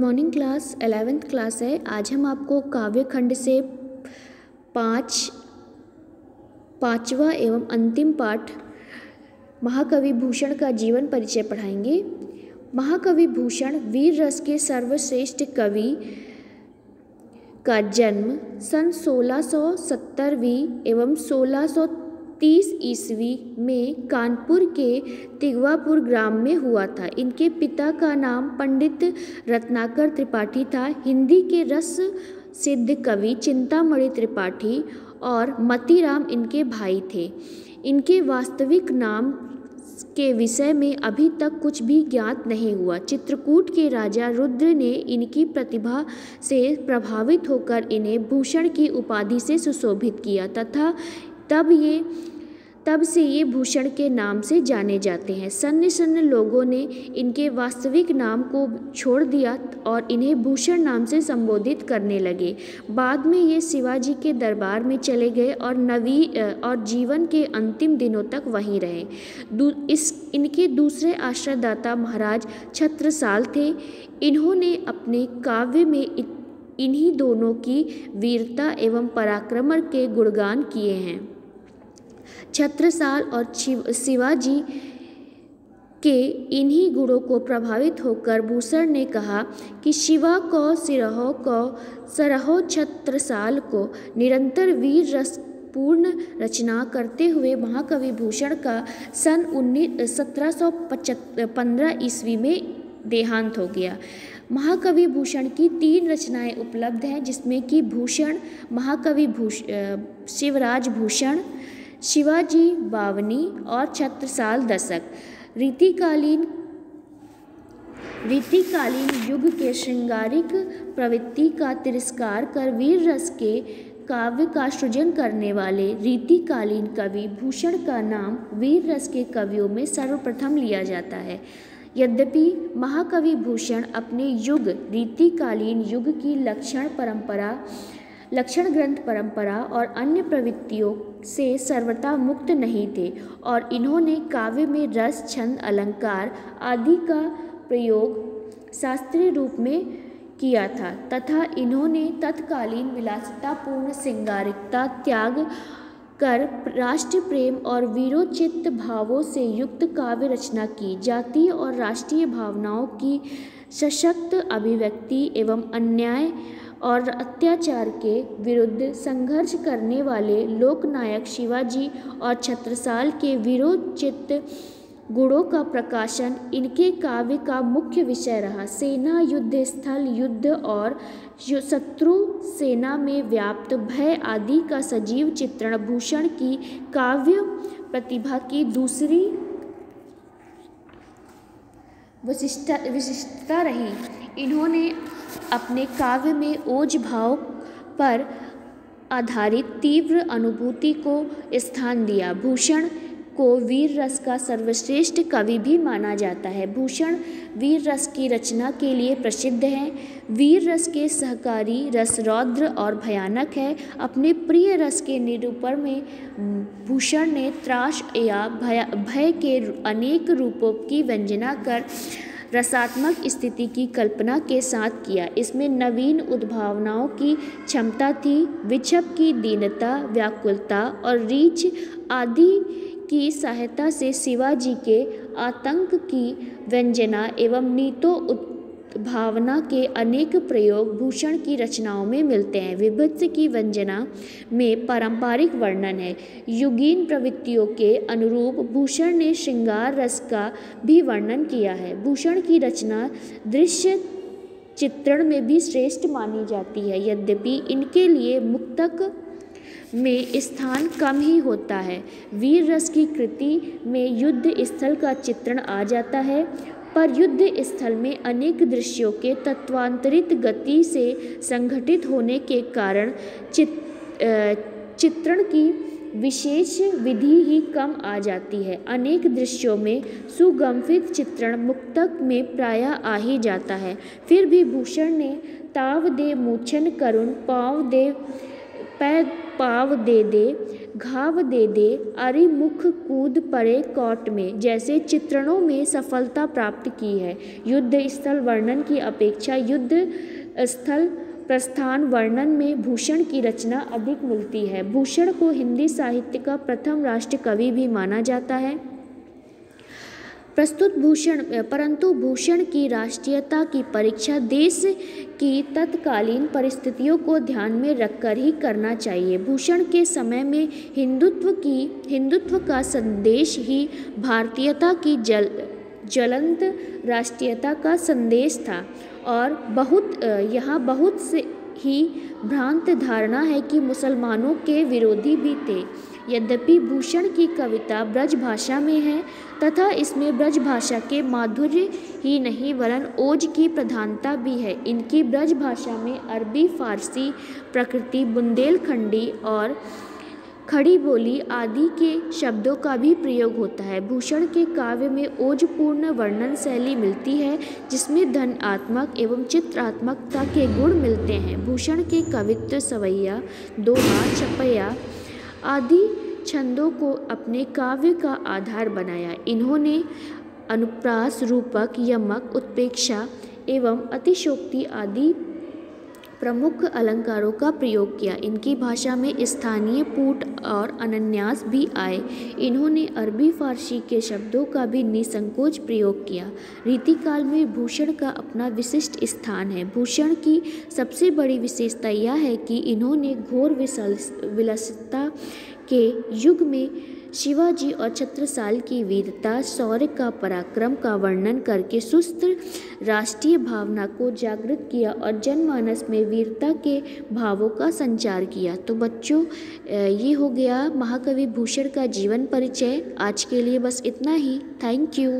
Morning class 11th class है। आज हम आपको काव्य खंड से पांचवा एवं अंतिम पाठ महाकवि भूषण का जीवन परिचय पढ़ाएंगे। महाकवि भूषण वीर रस के सर्वश्रेष्ठ कवि का जन्म सन 1670 एवं 1630 ईस्वी में कानपुर के तिगवापुर ग्राम में हुआ था। इनके पिता का नाम पंडित रत्नाकर त्रिपाठी था। हिंदी के रस सिद्ध कवि चिंतामणि त्रिपाठी और मतीराम इनके भाई थे। इनके वास्तविक नाम के विषय में अभी तक कुछ भी ज्ञात नहीं हुआ। चित्रकूट के राजा रुद्र ने इनकी प्रतिभा से प्रभावित होकर इन्हें भूषण की उपाधि से सुशोभित किया तथा तब से ये भूषण के नाम से जाने जाते हैं। सन्न सन्न लोगों ने इनके वास्तविक नाम को छोड़ दिया और इन्हें भूषण नाम से संबोधित करने लगे। बाद में ये शिवाजी के दरबार में चले गए और जीवन के अंतिम दिनों तक वहीं रहे। इनके दूसरे आश्रयदाता महाराज छत्रसाल थे। इन्होंने अपने काव्य में इन्हीं दोनों की वीरता एवं पराक्रम के गुणगान किए हैं। छत्रसाल और शिवाजी के इन्हीं गुणों को प्रभावित होकर भूषण ने कहा कि शिवा को सिरहो को सरहो छत्रसाल को निरंतर वीर रस पूर्ण रचना करते हुए महाकवि भूषण का सन 1715 ईस्वी में देहांत हो गया। महाकवि भूषण की 3 रचनाएं उपलब्ध हैं, जिसमें कि भूषण, महाकवि शिवराज भूषण, शिवाजी बावनी और छत्रसाल दशक। रीतिकालीन युग के श्रृंगारिक प्रवृत्ति का तिरस्कार कर वीर रस के काव्य का सृजन करने वाले रीतिकालीन कवि भूषण का नाम वीर रस के कवियों में सर्वप्रथम लिया जाता है। यद्यपि महाकवि भूषण अपने युग रीतिकालीन युग की लक्षण ग्रंथ परंपरा और अन्य प्रवृत्तियों से सर्वथा मुक्त नहीं थे और इन्होंने काव्य में रस, छंद, अलंकार आदि का प्रयोग शास्त्रीय रूप में किया था तथा इन्होंने तत्कालीन विलासितापूर्ण श्रृंगारिकता त्याग कर राष्ट्र प्रेम और वीरोचित भावों से युक्त काव्य रचना की। जातीय और राष्ट्रीय भावनाओं की सशक्त अभिव्यक्ति एवं अन्याय और अत्याचार के विरुद्ध संघर्ष करने वाले लोकनायक शिवाजी और छत्रसाल के वीरोचित गुणों का प्रकाशन इनके काव्य का मुख्य विषय रहा। सेना, युद्ध स्थल, युद्ध और शत्रु सेना में व्याप्त भय आदि का सजीव चित्रण भूषण की काव्य प्रतिभा की दूसरी विशिष्टता रही। इन्होंने अपने काव्य में ओज भाव पर आधारित तीव्र अनुभूति को स्थान दिया। भूषण को वीर रस का सर्वश्रेष्ठ कवि भी माना जाता है। भूषण वीर रस की रचना के लिए प्रसिद्ध हैं। वीर रस के सहकारी रस रौद्र और भयानक है। अपने प्रिय रस के निरूपण में भूषण ने त्रास या भय के अनेक रूपों की व्यंजना कर रसात्मक स्थिति की कल्पना के साथ किया। इसमें नवीन उद्भावनाओं की क्षमता थी। विक्षोभ की दीनता, व्याकुलता और रीछ आदि की सहायता से शिवाजी के आतंक की व्यंजना एवं नीतो भावना के अनेक प्रयोग भूषण की रचनाओं में मिलते हैं। विभत्स की व्यंजना में पारंपरिक वर्णन है। युगीन प्रवृत्तियों के अनुरूप भूषण ने श्रृंगार रस का भी वर्णन किया है। भूषण की रचना दृश्य चित्रण में भी श्रेष्ठ मानी जाती है, यद्यपि इनके लिए मुक्तक में स्थान कम ही होता है। वीर रस की कृति में युद्ध स्थल का चित्रण आ जाता है, पर युद्ध स्थल में अनेक दृश्यों के तत्वांतरित गति से संघटित होने के कारण चित्रण की विशेष विधि ही कम आ जाती है। अनेक दृश्यों में सुगम्भित चित्रण मुक्तक में प्रायः आ ही जाता है। फिर भी भूषण ने ताव दे मूछन करुण पाव दे घाव दे दे अरि मुख कूद पड़े कौट में जैसे चित्रणों में सफलता प्राप्त की है। युद्ध स्थल वर्णन की अपेक्षा युद्ध स्थल प्रस्थान वर्णन में भूषण की रचना अधिक मिलती है। भूषण को हिंदी साहित्य का प्रथम राष्ट्र कवि भी माना जाता है। परंतु भूषण की राष्ट्रीयता की परीक्षा देश की तत्कालीन परिस्थितियों को ध्यान में रखकर ही करना चाहिए। भूषण के समय में हिंदुत्व का संदेश ही भारतीयता की ज्वलंत राष्ट्रीयता का संदेश था और यहाँ बहुत से ही भ्रांत धारणा है कि मुसलमानों के विरोधी भी थे। यद्यपि भूषण की कविता ब्रज भाषा में है तथा इसमें ब्रज भाषा के माधुर्य ही नहीं वरन ओज की प्रधानता भी है। इनकी ब्रज भाषा में अरबी, फारसी, प्रकृति, बुंदेलखंडी और खड़ी बोली आदि के शब्दों का भी प्रयोग होता है। भूषण के काव्य में ओजपूर्ण वर्णन शैली मिलती है जिसमें धनात्मक एवं चित्रात्मकता के गुण मिलते हैं। भूषण के कवित्व सवैया, दोहा, छपैया आदि छंदों को अपने काव्य का आधार बनाया। इन्होंने अनुप्रास, रूपक, यमक, उत्प्रेक्षा एवं अतिशयोक्ति आदि प्रमुख अलंकारों का प्रयोग किया। इनकी भाषा में स्थानीय पुट और अनन्यास भी आए। इन्होंने अरबी, फारसी के शब्दों का भी निसंकोच प्रयोग किया। रीतिकाल में भूषण का अपना विशिष्ट स्थान है। भूषण की सबसे बड़ी विशेषता यह है कि इन्होंने घोर विलासिता के युग में शिवाजी और छत्रसाल की वीरता, शौर्य का पराक्रम का वर्णन करके सुस्त राष्ट्रीय भावना को जागृत किया और जनमानस में वीरता के भावों का संचार किया। तो बच्चों, ये हो गया महाकवि भूषण का जीवन परिचय। आज के लिए बस इतना ही। Thank you.